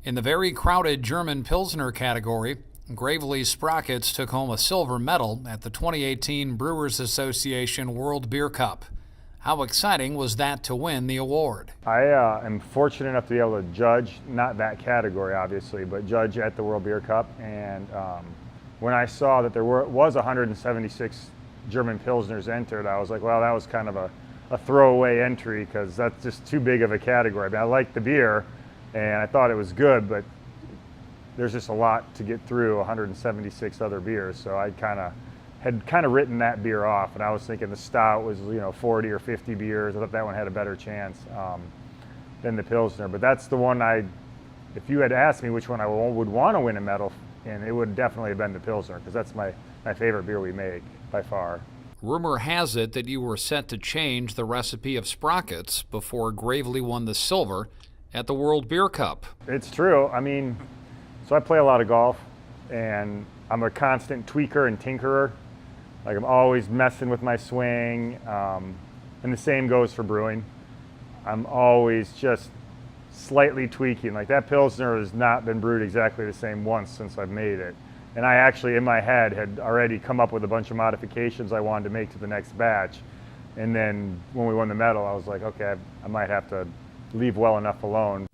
In the very crowded German Pilsner category, Gravely Sprockets took home a silver medal at the 2018 Brewers Association World Beer Cup. How exciting was that to win the award? I am fortunate enough to be able to judge, not that category obviously, but judge at the World Beer Cup. And when I saw that there was 176 German Pilsners entered, I was like, well, that was kind of a throwaway entry because that's just too big of a category. I mean, I liked the beer and I thought it was good, but there's just a lot to get through 176 other beers. So I had written that beer off, and I was thinking the stout was 40 or 50 beers. I thought that one had a better chance than the Pilsner. But that's the one if you had asked me which one I would want to win a medal, and it would definitely have been the Pilsner because that's my favorite beer we make by far. Rumor has it that you were set to change the recipe of Sprockets before Gravely won the silver at the World Beer Cup. It's true. I mean, so I play a lot of golf, and I'm a constant tweaker and tinkerer. Like, I'm always messing with my swing, and the same goes for brewing. I'm always just slightly tweaking. Like, that Pilsner has not been brewed exactly the same once since I've made it. And I actually, in my head, had already come up with a bunch of modifications I wanted to make to the next batch. And then when we won the medal, I was like, okay, I might have to leave well enough alone.